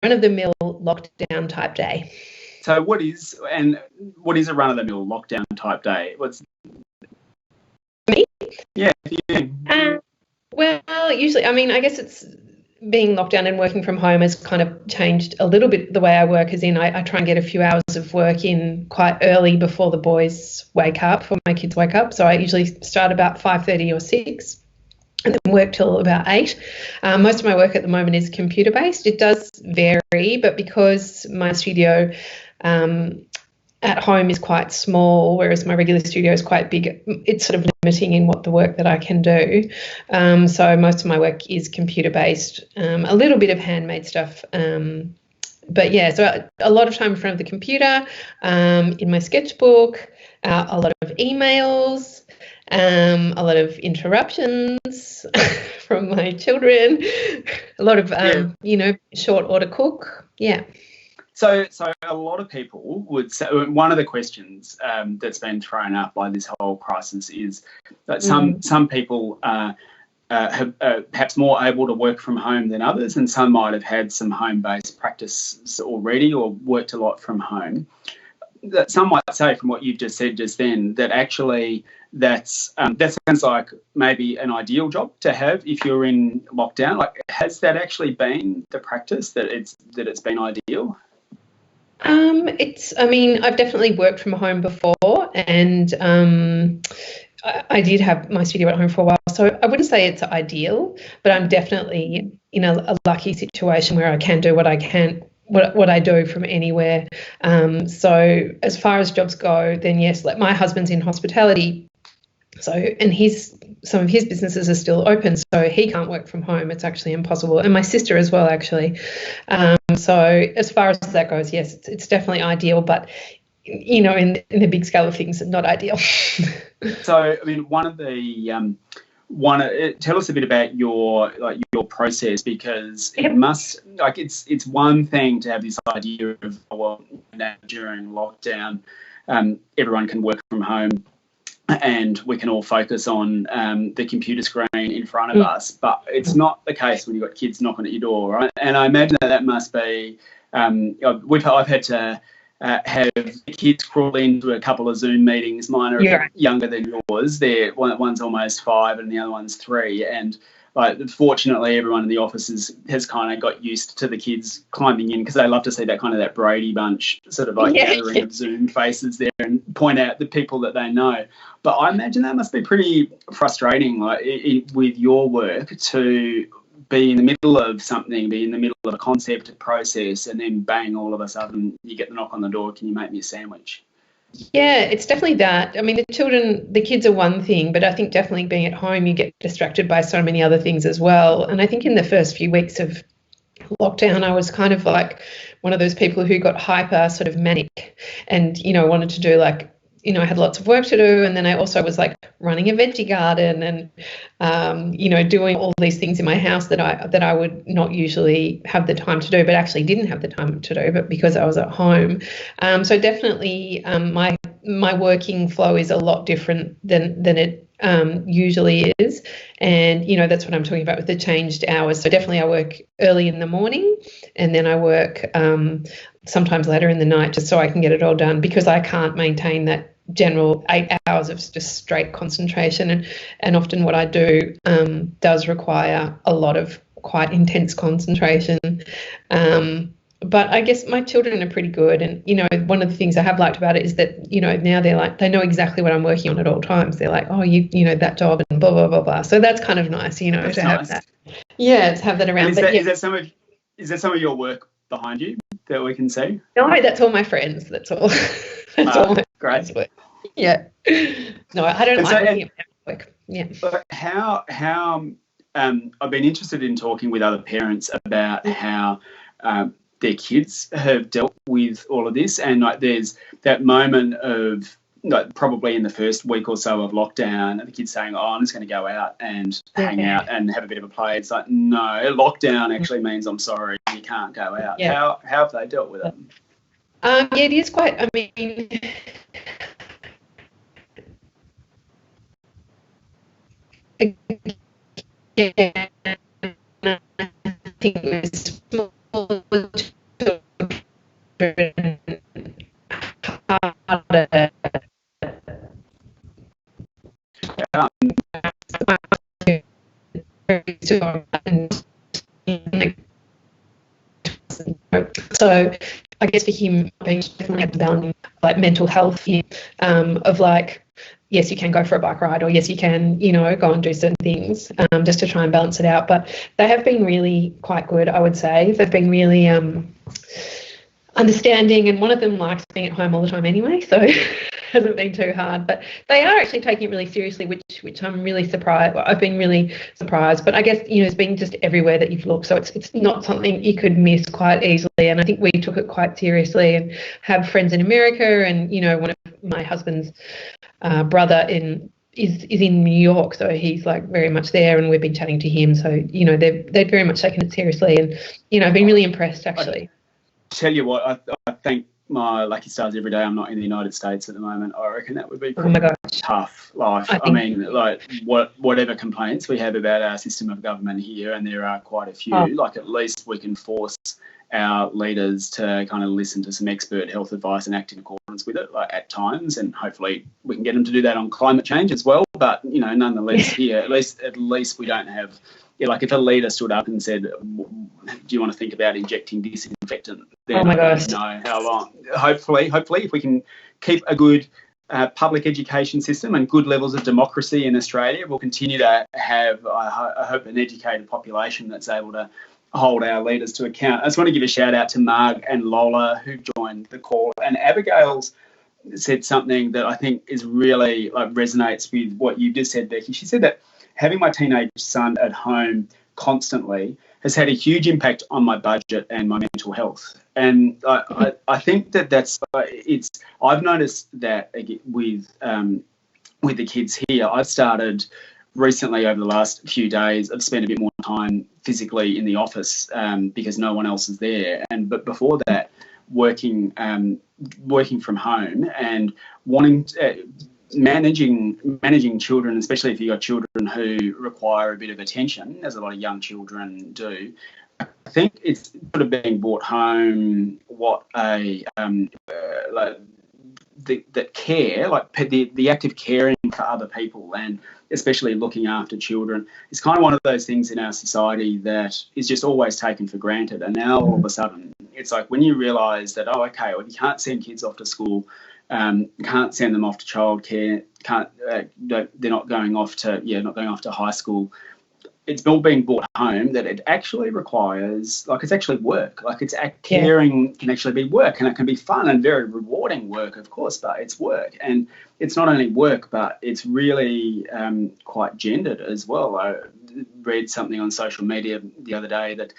run-of-the-mill lockdown type day. So what is a run-of-the-mill lockdown type day? What's me? Yeah, you. Well, usually, I mean, I guess it's being locked down and working from home has kind of changed a little bit the way I work, as in I try and get a few hours of work in quite early before the boys wake up, before my kids wake up. So I usually start about 5:30 or 6 and then work till about 8. Most of my work at the moment is computer-based. It does vary, but because my studio at home is quite small, whereas my regular studio is quite big, it's sort of limiting in what the work that I can do. So most of my work is computer-based, a little bit of handmade stuff. But yeah, so a lot of time in front of the computer, in my sketchbook, a lot of emails, a lot of interruptions from my children, a lot of, short order cook. Yeah. So a lot of people would say, one of the questions that's been thrown up by this whole crisis is that some people have perhaps more able to work from home than others, and some might have had some home-based practice already or worked a lot from home. That some might say, from what you've just said just then, that actually that sounds like maybe an ideal job to have if you're in lockdown. Like, has that actually been the practice, that it's been ideal? I've definitely worked from home before, and I did have my studio at home for a while, so I wouldn't say it's ideal, but I'm definitely in a lucky situation where I can do what I do from anywhere. So as far as jobs go, then yes, like my husband's in hospitality, and some of his businesses are still open, so he can't work from home. It's actually impossible. And my sister as well, actually. So as far as that goes, yes, it's definitely ideal, but in the big scale of things, not ideal. So, I mean, tell us a bit about your process, because it must, it's one thing to have this idea of, well, now during lockdown, everyone can work from home and we can all focus on the computer screen in front of us, but it's not the case when you've got kids knocking at your door, right? And I imagine that must be, I've had to have kids crawl into a couple of Zoom meetings. Mine are younger than yours. One's almost 5 and the other one's 3, and fortunately everyone in the office has kind of got used to the kids climbing in, because they love to see that Brady Bunch sort of gathering of Zoom faces there and point out the people that they know. But I imagine that must be pretty frustrating, with your work, to be in the middle of something, be in the middle of a concept process, and then bang, all of a sudden you get the knock on the door, can you make me a sandwich? Yeah, it's definitely that. I mean, the kids are one thing, but I think definitely being at home, you get distracted by so many other things as well. And I think in the first few weeks of lockdown, I was kind of like one of those people who got hyper sort of manic and, wanted to do I had lots of work to do, and then I also was running a veggie garden and, doing all these things in my house that I would not usually have the time to do, but actually didn't have the time to do, but because I was at home. So definitely my working flow is a lot different than it usually is, and that's what I'm talking about with the changed hours. So definitely I work early in the morning, and then I work sometimes later in the night, just so I can get it all done, because I can't maintain that general 8 hours of just straight concentration, and often what I do does require a lot of quite intense concentration. But I guess my children are pretty good, and one of the things I have liked about it is that now they know exactly what I'm working on at all times. They're like, oh, that job and blah blah blah blah. So that's kind of nice, that's to nice. have that. Yeah, to have that around. Is that some of your work behind you that we can see? No, that's all my friends. That's all. That's all my friends' work. Yeah. No, I don't like looking at my work. Yeah. How I've been interested in talking with other parents about how their kids have dealt with all of this, and there's that moment of probably in the first week or so of lockdown, the kids saying, I'm just going to go out and hang out and have a bit of a play. It's like, no, lockdown actually means, I'm sorry, you can't go out. Yeah. How have they dealt with it? Yeah, it is quite, I mean, I think it was small harder so I guess for him being definitely at the balance like mental health of like yes you can go for a bike ride or yes you can go and do certain things just to try and balance it out, but they have been really quite good. I would say they've been really understanding, and one of them likes being at home all the time anyway, so it hasn't been too hard, but they are actually taking it really seriously, which I'm really surprised. I've been really surprised, but I guess it's been just everywhere that you've looked, so it's not something you could miss quite easily, and I think we took it quite seriously and have friends in America, and one of my husband's brother is in New York, so he's like very much there, and we've been chatting to him, so they've very much taken it seriously, and I've been really impressed actually. Tell you what, I thank my lucky stars every day I'm not in the United States at the moment. I reckon that would be pretty tough life. I mean, like whatever complaints we have about our system of government here, and there are quite a few, like at least we can force our leaders to kind of listen to some expert health advice and act in accordance with it, like at times, and hopefully we can get them to do that on climate change as well. But nonetheless, here at least we don't have. Yeah, like if a leader stood up and said, "Do you want to think about injecting disinfectant?" Then I don't know how long. Hopefully, if we can keep a good public education system and good levels of democracy in Australia, we'll continue to have, I hope, an educated population that's able to hold our leaders to account. I just want to give a shout out to Marg and Lola who joined the call, and Abigail's said something that I think is really resonates with what you just said, Becky. She said that having my teenage son at home constantly has had a huge impact on my budget and my mental health. And I think that's it's. I've noticed that with the kids here. I've started recently over the last few days. I've spent a bit more time physically in the office because no one else is there. But before that, working from home and wanting managing children, especially if you've got children who require a bit of attention, as a lot of young children do. I think it's sort of being brought home what the care, like the act of caring for other people and especially looking after children is kind of one of those things in our society that is just always taken for granted. And now all of a sudden it's like when you realise that, you can't send kids off to school, can't send them off to childcare, they're not going off to high school. It's all being brought home that it actually requires, it's actually work. Caring can actually be work, and it can be fun and very rewarding work, of course, but it's work. And it's not only work, but it's really quite gendered as well. I read something on social media the other day that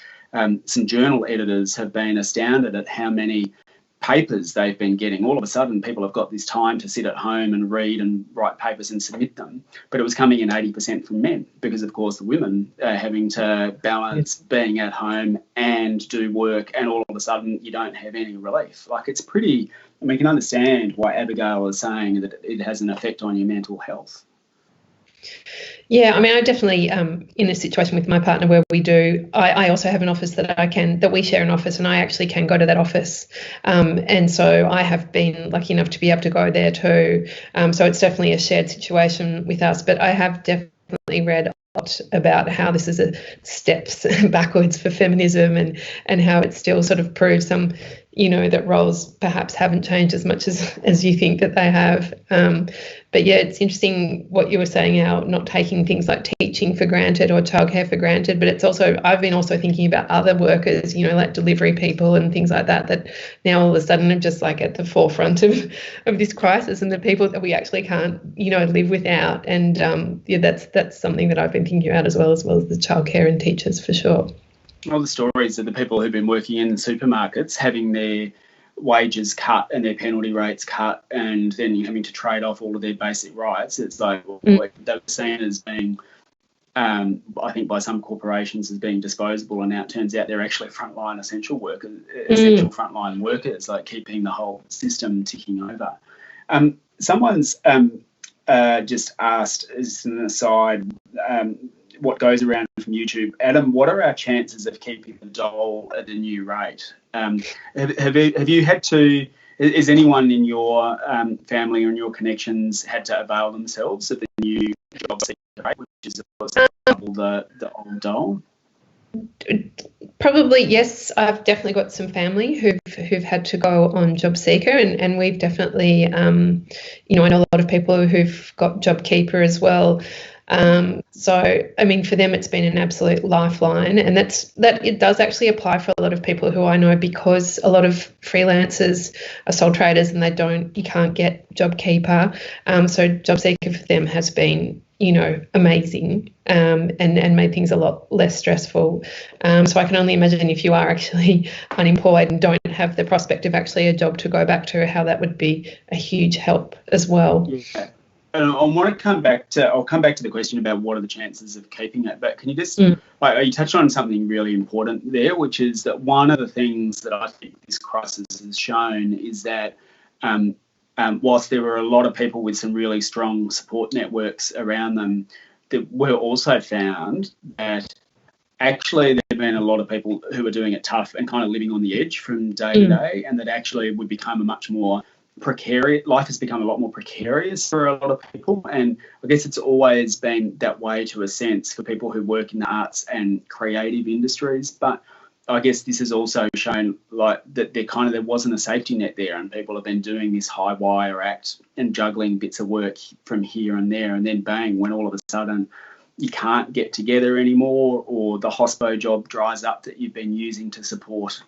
some journal editors have been astounded at how many papers they've been getting. All of a sudden, people have got this time to sit at home and read and write papers and submit them. But it was coming in 80% from men because, of course, the women are having to balance being at home and do work, and all of a sudden you don't have any relief. It's pretty... you can understand why Abigail is saying that it has an effect on your mental health. Yeah, I definitely in a situation with my partner where I also have an office that we share an office, and I actually can go to that office. And so I have been lucky enough to be able to go there too. So it's definitely a shared situation with us, but I have definitely read a lot about how this is a steps backwards for feminism and how it still sort of proves some, that roles perhaps haven't changed as much as you think that they have. But yeah, it's interesting what you were saying, how not taking things like teaching for granted or childcare for granted, but it's also, I've been also thinking about other workers, like delivery people and things like that now all of a sudden are just at the forefront of this crisis, and the people that we actually can't, live without. And that's something that I've been thinking about as well as the childcare and teachers for sure. All the stories of the people who've been working in supermarkets having their wages cut and their penalty rates cut, and then having to trade off all of their basic rights. It's they were seen as being, I think by some corporations as being disposable, and now it turns out they're actually frontline essential frontline workers, keeping the whole system ticking over. Someone's just asked, as an aside, what goes around from YouTube, Adam, what are our chances of keeping the dole at the new rate? Have you had to? Is anyone in your family or in your connections had to avail themselves of the new job seeker rate, which is of course double the old dole? Probably yes. I've definitely got some family who've had to go on job seeker, and we've definitely, I know a lot of people who've got JobKeeper as well. So, I mean, for them, it's been an absolute lifeline, and that it does actually apply for a lot of people who I know, because a lot of freelancers are sole traders and you can't get JobKeeper. So JobSeeker for them has been, amazing, and made things a lot less stressful. So I can only imagine if you are actually unemployed and don't have the prospect of actually a job to go back to, how that would be a huge help as well. Yeah. I'll come back to the question about what are the chances of keeping it. But can you just, you touched on something really important there, which is that one of the things that I think this crisis has shown is that whilst there were a lot of people with some really strong support networks around them, that we also found that actually there have been a lot of people who are doing it tough and kind of living on the edge from day to day, and that actually would become a much more precarious, life has become a lot more precarious for a lot of people. And I guess it's always been that way to a sense for people who work in the arts and creative industries. But I guess this has also shown like that there wasn't a safety net there, and people have been doing this high wire act and juggling bits of work from here and there, and then bang, when all of a sudden you can't get together anymore, or the hospo job dries up that you've been using to support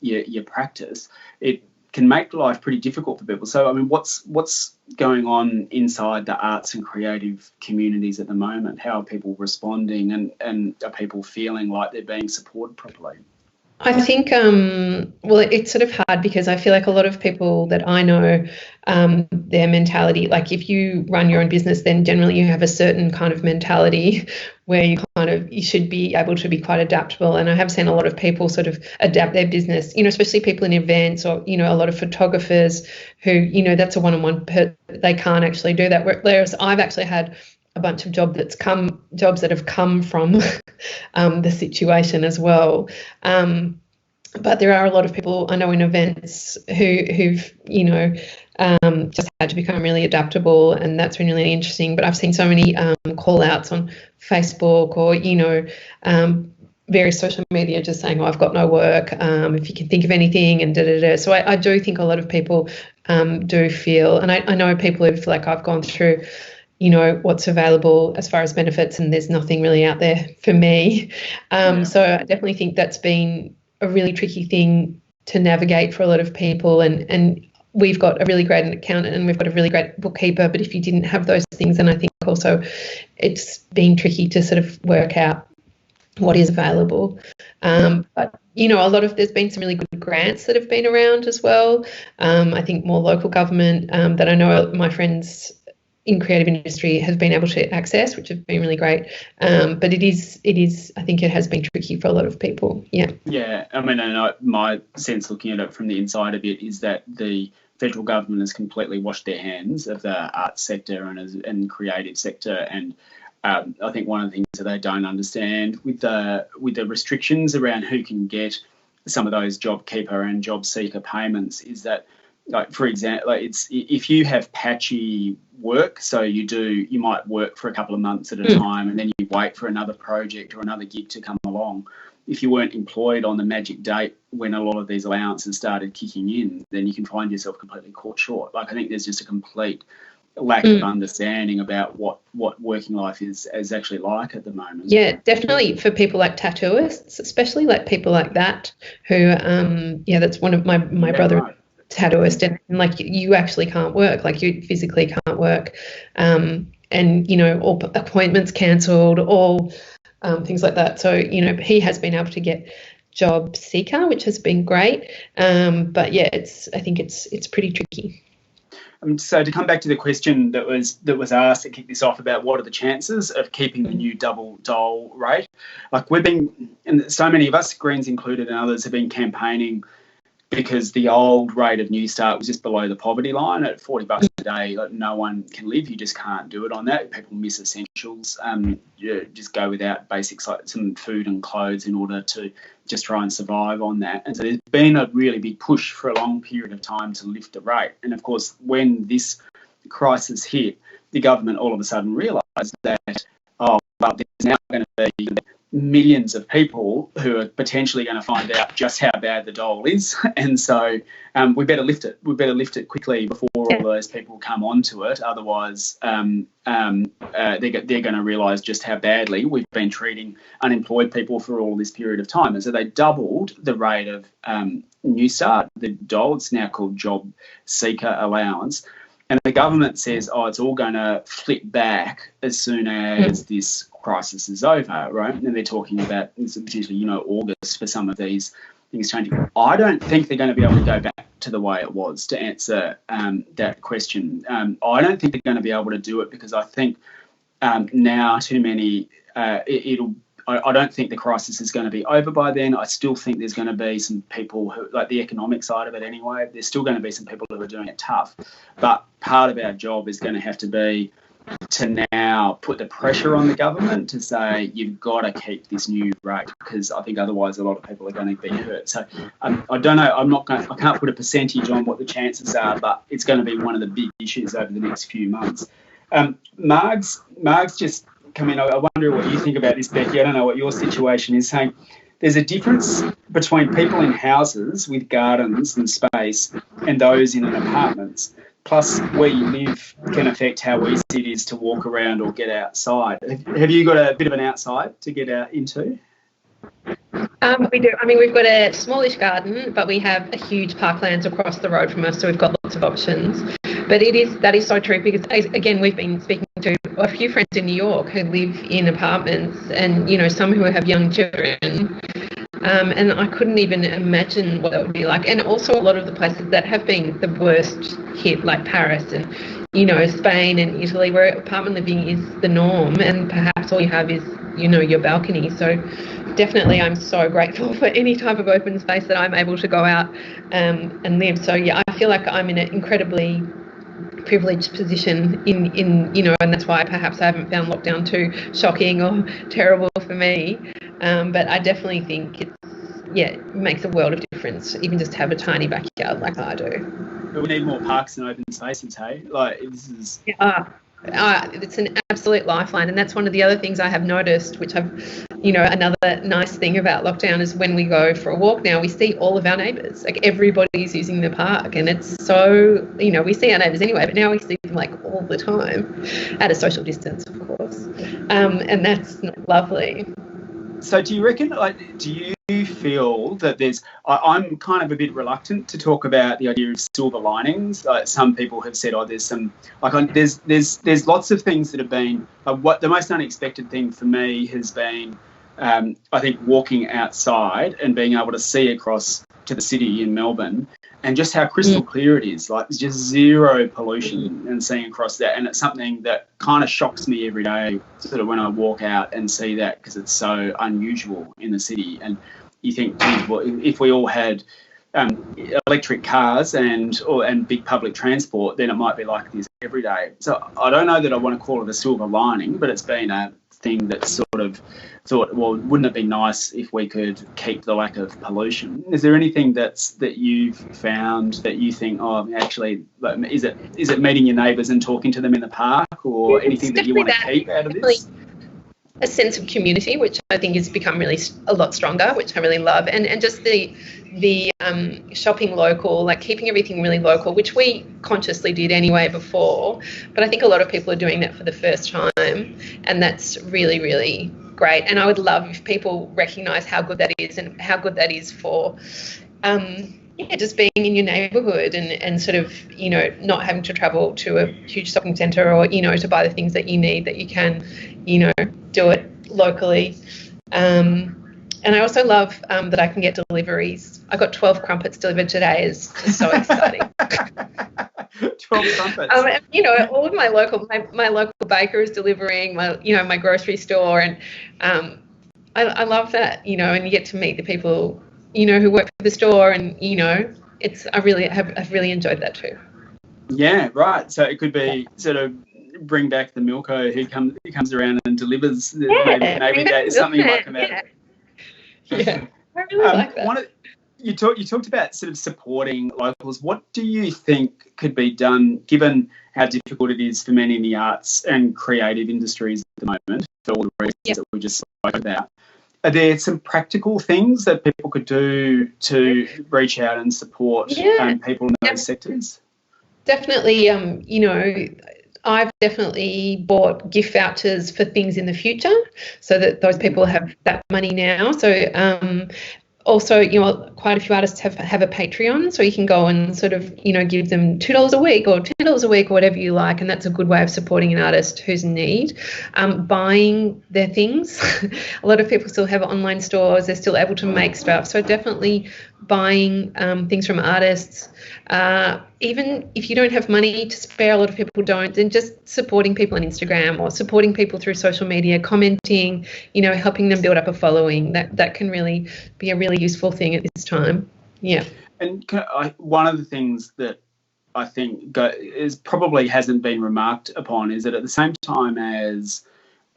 your practice, it can make life pretty difficult for people. So, I mean, what's going on inside the arts and creative communities at the moment? How are people responding, and are people feeling like they're being supported properly? I think, it's sort of hard because I feel like a lot of people that I know, their mentality, like if you run your own business, then generally you have a certain kind of mentality where you should be able to be quite adaptable. And I have seen a lot of people sort of adapt their business, especially people in events, or, a lot of photographers who, that's a one-on-one, they can't actually do that. Whereas I've actually had a bunch of jobs that have come from the situation as well. But there are a lot of people I know in events who've just had to become really adaptable, and that's been really interesting. But I've seen so many call outs on Facebook or various social media just saying, I've got no work, if you can think of anything, and da-da-da. So I do think a lot of people do feel, and I know people who've, like, I've gone through what's available as far as benefits, and there's nothing really out there for me. So I definitely think that's been a really tricky thing to navigate for a lot of people. And we've got a really great accountant, and we've got a really great bookkeeper. But if you didn't have those things, then I think also it's been tricky to sort of work out what is available. But, there's been some really good grants that have been around as well. I think more local government that I know my friends in creative industry have been able to access, which have been really great. But it is, I think it has been tricky for a lot of people. Yeah. Yeah. I mean, my sense looking at it from the inside of it is that the federal government has completely washed their hands of the arts sector and creative sector. And I think one of the things that they don't understand with the restrictions around who can get some of those JobKeeper and job seeker payments is that, like, for example, it's if you have patchy work, so you might work for a couple of months at a time, and then you wait for another project or another gig to come along. If you weren't employed on the magic date when a lot of these allowances started kicking in, then you can find yourself completely caught short. Like, I think there's just a complete lack of understanding about what working life is actually like at the moment. Yeah, definitely for people like tattooists, especially like people like that who, that's one of my brother. Right. Tattooist, and like you actually can't work, like you physically can't work, and all appointments cancelled, all things like that. So he has been able to get job seeker, which has been great, but yeah, I think it's pretty tricky. So to come back to the question that was asked to kick this off about what are the chances of keeping the new double dole rate, like we've been, and so many of us, Greens included and others, have been campaigning because the old rate of New Start was just below the poverty line at $40 a day. Like, no one can live. You just can't do it on that. People miss essentials. You just go without basics like some food and clothes in order to just try and survive on that. And so there's been a really big push for a long period of time to lift the rate. And of course, when this crisis hit, the government all of a sudden realised that, oh, well, there's now going to be millions of people who are potentially going to find out just how bad the dole is, and so we better lift it. We better lift it quickly before all those people come onto it. Otherwise, they're going to realise just how badly we've been treating unemployed people for all this period of time. And so they doubled the rate of New Start, the dole. It's now called Job Seeker Allowance. And the government says, oh, it's all going to flip back as soon as this crisis is over, right? And they're talking about potentially, August for some of these things changing. I don't think they're going to be able to go back to the way it was to answer that question. I don't think they're going to be able to do it because I think now too many, I don't think the crisis is going to be over by then. I still think there's going to be some people who, like the economic side of it anyway, there's still going to be some people who are doing it tough. But part of our job is going to have to be to now put the pressure on the government to say you've got to keep this new rate, because I think otherwise a lot of people are going to be hurt. So I don't know. I can't put a percentage on what the chances are, but it's going to be one of the big issues over the next few months. Marg's just come in. I wonder what you think about this, Beci. I don't know what your situation is, saying there's a difference between people in houses with gardens and space and those in apartments. Plus, where you live can affect how easy it is to walk around or get outside. Have you got a bit of an outside to get out into? We do. I mean, we've got a smallish garden, but we have a huge parklands across the road from us, so we've got lots of options. But that is so true, because, again, we've been speaking to a few friends in New York who live in apartments, and, some who have young children. And I couldn't even imagine what that would be like. And also a lot of the places that have been the worst hit, like Paris and, Spain and Italy, where apartment living is the norm, and perhaps all you have is, your balcony. So definitely I'm so grateful for any type of open space that I'm able to go out and live. So, yeah, I feel like I'm in an incredibly privileged position in and that's why perhaps I haven't found lockdown too shocking or terrible for me. But I definitely think it makes a world of difference, even just to have a tiny backyard like I do. But we need more parks and open spaces, hey? Like, this is... It's an absolute lifeline, and that's one of the other things I have noticed, which another nice thing about lockdown is when we go for a walk now, we see all of our neighbours. Like, everybody's using the park, and it's so, we see our neighbours anyway, but now we see them like all the time, at a social distance, of course, and that's lovely. So do you reckon, do you feel that I'm kind of a bit reluctant to talk about the idea of silver linings. Some people have said, there's some, there's lots of things that have been, what the most unexpected thing for me has been, I think, walking outside and being able to see across to the city in Melbourne and just how crystal clear it is. Like, there's just zero pollution and seeing across that. And it's something that kind of shocks me every day, sort of when I walk out and see that, because it's so unusual in the city. And you think, geez, well, if we all had electric cars and big public transport, then it might be like this every day. So I don't know that I want to call it a silver lining, but it's been a thing that sort of thought, well, wouldn't it be nice if we could keep the lack of pollution? Is there anything that you've found that you think, actually, is it meeting your neighbours and talking to them in the park, or anything that you want to keep out of this? A sense of community, which I think has become really a lot stronger, which I really love, and just the shopping local, like keeping everything really local, which we consciously did anyway before, but I think a lot of people are doing that for the first time, and that's really, really great. And I would love if people recognise how good that is, and how good that is for just being in your neighbourhood and sort of, not having to travel to a huge shopping centre or, to buy the things that you need, that you can, do it locally. And I also love that I can get deliveries. I got 12 crumpets delivered today. Is so exciting. 12 crumpets. All of my local baker is delivering, my grocery store, and I love that, and you get to meet the people, who work for the store, and, I've really enjoyed that too. Yeah, right. So it could be sort of bring back the Milko who comes around and delivers. Maybe that something might come out. Yeah, I really like that. You talked about sort of supporting locals. What do you think could be done, given how difficult it is for many in the arts and creative industries at the moment, for all the reasons that we just spoke about? Are there some practical things that people could do to reach out and support people in those sectors? Definitely, I've definitely bought gift vouchers for things in the future so that those people have that money now. So also, quite a few artists have a Patreon, so you can go and sort of, give them $2 a week or $10 a week or whatever you like, and that's a good way of supporting an artist who's in need. Buying their things. A lot of people still have online stores. They're still able to make stuff. So definitely buying things from artists. Even if you don't have money to spare, a lot of people don't, then just supporting people on Instagram or supporting people through social media, commenting, helping them build up a following. That can really be a really useful thing at this time. Yeah. And one of the things that I think probably hasn't been remarked upon is that at the same time as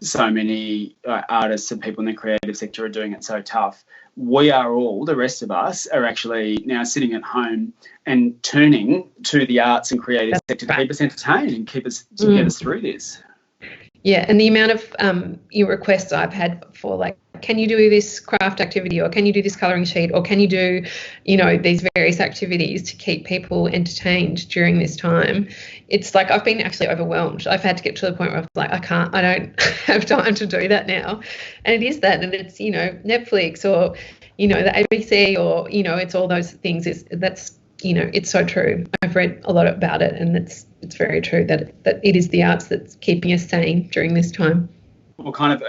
so many artists and people in the creative sector are doing it so tough, we are all, the rest of us, are actually now sitting at home and turning to the arts and creative sector to keep us entertained and get us through this. Yeah, and the amount of requests I've had for, like, can you do this craft activity, or can you do this colouring sheet, or can you do, these various activities to keep people entertained during this time. It's like I've been actually overwhelmed. I've had to get to the point where I'm like, I don't have time to do that now. And it is that, and it's, Netflix or, the ABC or, it's all those things. It's so true. I've read a lot about it, and it's very true that it is the arts that's keeping us sane during this time. Well, kind of,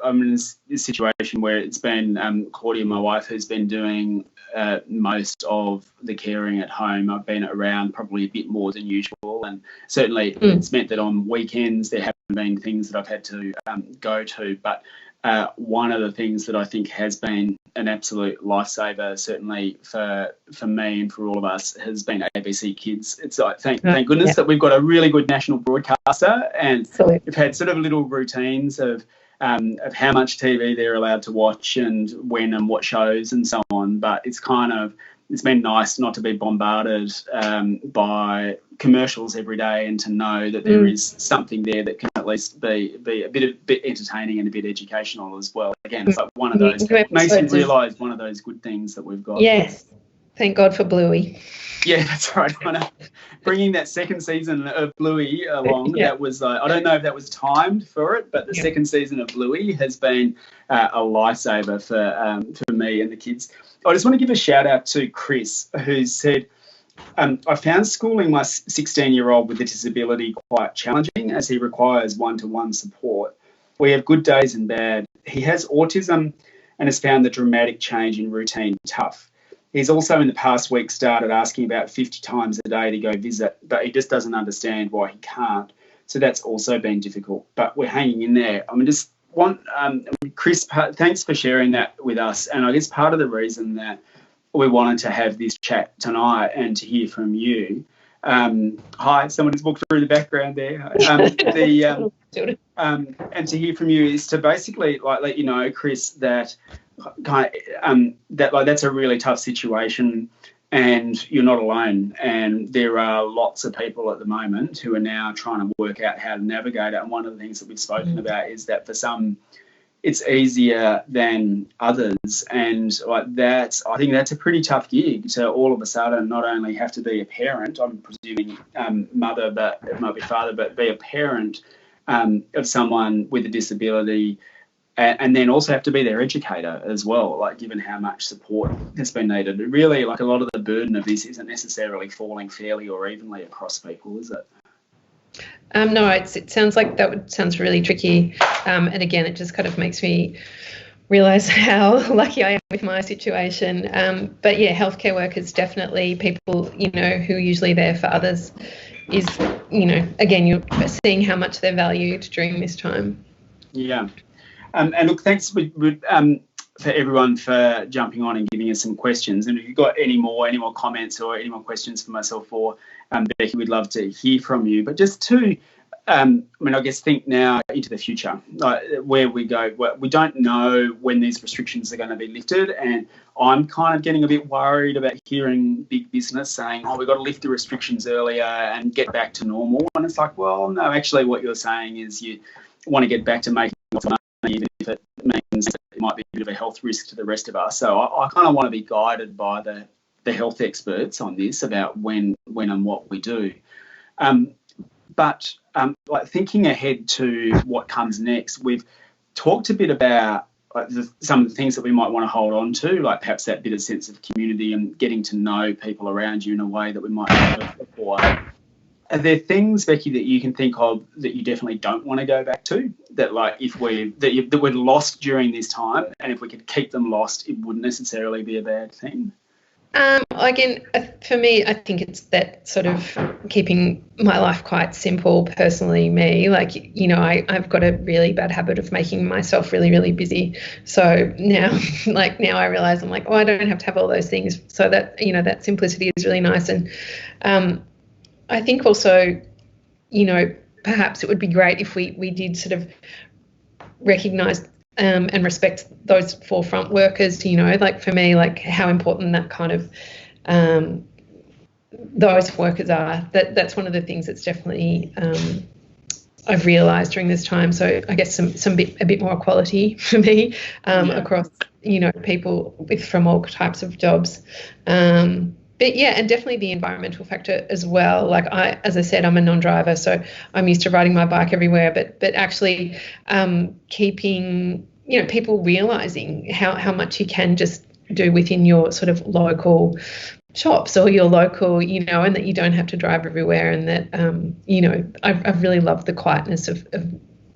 I'm in this situation where it's been Claudia, my wife, who's been doing most of the caring at home. I've been around probably a bit more than usual, and certainly it's meant that on weekends there haven't been things that I've had to go to. But one of the things that I think has been an absolute lifesaver, certainly for me and for all of us, has been ABC Kids. It's like thank goodness that we've got a really good national broadcaster, and we've had sort of little routines of how much TV they're allowed to watch and when and what shows and so on. But it's been nice not to be bombarded by commercials every day, and to know that there is something there that can at least be a bit entertaining and a bit educational as well. Again, it's like one of those, makes you realise one of those good things that we've got. Yes, thank God for Bluey. Yeah, that's right. Bringing that second season of Bluey along, that was, I don't know if that was timed for it, but the second season of Bluey has been a lifesaver for me and the kids. I just want to give a shout out to Chris, who said, I found schooling my 16-year-old with a disability quite challenging, as he requires one-to-one support. We have good days and bad. He has autism and has found the dramatic change in routine tough. He's also in the past week started asking about 50 times a day to go visit, but he just doesn't understand why he can't. So that's also been difficult, but we're hanging in there. Chris, thanks for sharing that with us. And I guess part of the reason that we wanted to have this chat tonight and to hear from you. Hi, someone has walked through the background there. And to hear from you is to basically let you know, Chris, that that's a really tough situation, and you're not alone. And there are lots of people at the moment who are now trying to work out how to navigate it. And one of the things that we've spoken about is that for some, it's easier than others, and I think that's a pretty tough gig to all of a sudden not only have to be a parent, I'm presuming mother, but it might be father, but be a parent of someone with a disability, and then also have to be their educator as well, like given how much support has been needed. Really, like a lot of the burden of this isn't necessarily falling fairly or evenly across people, is it? No, it sounds like sounds really tricky. And again, it just kind of makes me realise how lucky I am with my situation. But yeah, healthcare workers, definitely people, who are usually there for others, is, again, you're seeing how much they're valued during this time. Yeah. And look, thanks. for everyone for jumping on and giving us some questions. And if you've got any more comments or any more questions for myself or Beci, we'd love to hear from you. But just to, I guess think now into the future, where we go. We don't know when these restrictions are going to be lifted, and I'm kind of getting a bit worried about hearing big business saying, "Oh, we've got to lift the restrictions earlier and get back to normal." And it's like, well, no, actually, what you're saying is you want to get back to making money, even if it means that it might be a bit of a health risk to the rest of us. So I kind of want to be guided by the health experts on this about when and what we do. But like thinking ahead to what comes next, we've talked a bit about some of the things that we might want to hold on to, like perhaps that bit of sense of community and getting to know people around you in a way that we might not have before. Are there things, Beci, that you can think of that you definitely don't want to go back to? That like that we're lost during this time, and if we could keep them lost, it wouldn't necessarily be a bad thing. Again, for me, I think it's that sort of keeping my life quite simple. Personally, me, like, you know, I've got a really bad habit of making myself really, really busy. So now I realize I'm like, oh, I don't have to have all those things. So that, you know, that simplicity is really nice. And I think also, you know, perhaps it would be great if we did sort of recognise and respect those forefront workers, you know, like for me, like how important that kind of those workers are. That's one of the things that's definitely I've realised during this time. So I guess a bit more equality for me across, you know, people from all types of jobs. But yeah, and definitely the environmental factor as well. Like as I said, I'm a non-driver, so I'm used to riding my bike everywhere. But actually, keeping, you know, people realising how much you can just do within your sort of local shops or your local, you know, and that you don't have to drive everywhere, and that you know, I've really loved the quietness of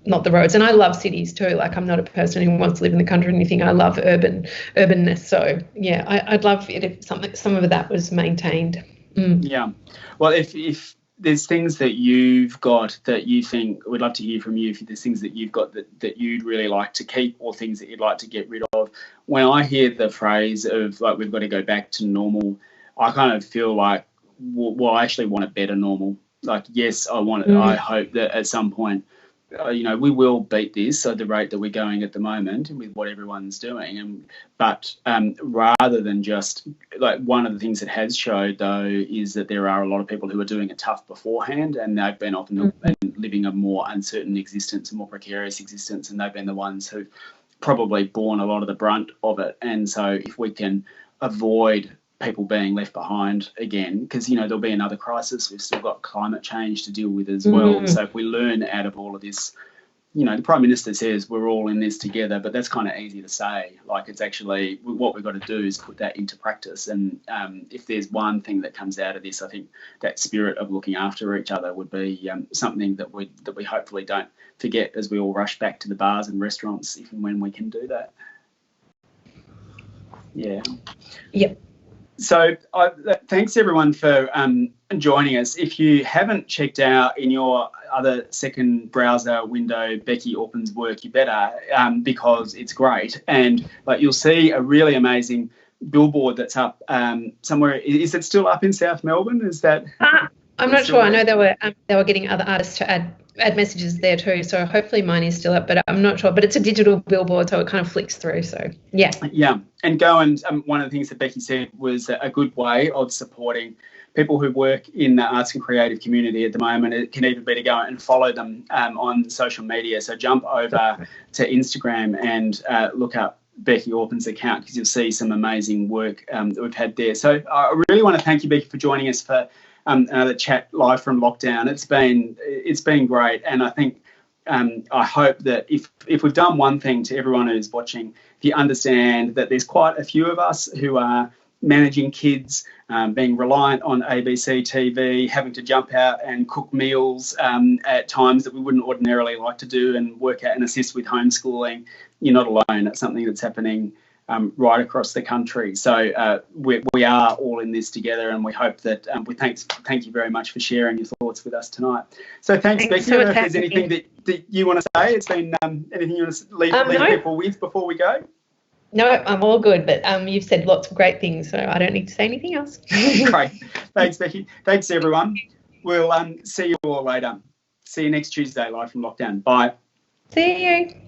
not the roads. And I love cities too. Like I'm not a person who wants to live in the country or anything. I love urbanness. So yeah, I'd love it if some of that was maintained. Yeah. Well, if there's things that you've got that you think, we'd love to hear from you, if there's things that you've got that you'd really like to keep or things that you'd like to get rid of. When I hear the phrase of like we've got to go back to normal, I kind of feel like, well, I actually want a better normal. Like, yes, I want it. I hope that at some point, you know, we will beat this at the rate that we're going at the moment with what everyone's doing. But rather than just, like, one of the things that has showed, though, is that there are a lot of people who are doing it tough beforehand, and they've been often living a more uncertain existence, a more precarious existence, and they've been the ones who've probably borne a lot of the brunt of it. And so if we can avoid people being left behind again, because, you know, there'll be another crisis. We've still got climate change to deal with as well. So if we learn out of all of this, you know, the Prime Minister says we're all in this together, but that's kind of easy to say. Like, it's actually what we've got to do is put that into practice. And if there's one thing that comes out of this, I think that spirit of looking after each other would be something that we hopefully don't forget as we all rush back to the bars and restaurants, if and when we can do that. Yeah. Yep. So thanks, everyone, for joining us. If you haven't checked out in your other second browser window Beci Orpin's work, you better, because it's great. And like, you'll see a really amazing billboard that's up somewhere. Is it still up in South Melbourne? Is that? I'm not sure. I know they were getting other artists to add messages there too. So hopefully mine is still up, but I'm not sure. But it's a digital billboard, so it kind of flicks through. So yeah. Yeah, and go and one of the things that Beci said was a good way of supporting people who work in the arts and creative community at the moment. It can even be to go and follow them on social media. So jump over to Instagram and look up Beci Orpin's account, because you'll see some amazing work that we've had there. So I really want to thank you, Beci, for joining us for another chat live from lockdown. It's been great, and I think I hope that if we've done one thing to everyone who's watching, if you understand that there's quite a few of us who are managing kids, being reliant on ABC TV, having to jump out and cook meals at times that we wouldn't ordinarily like to do, and work out and assist with homeschooling. You're not alone. It's something that's happening right across the country. So we are all in this together, and we hope that thank you very much for sharing your thoughts with us tonight. So thanks Beci. I don't know if there's anything that you want to say. It's been anything you want to leave people with before we go? No, I'm all good, but you've said lots of great things, so I don't need to say anything else. Great. Thanks, Beci. Thanks, everyone. We'll see you all later. See you next Tuesday, live from lockdown. Bye. See you.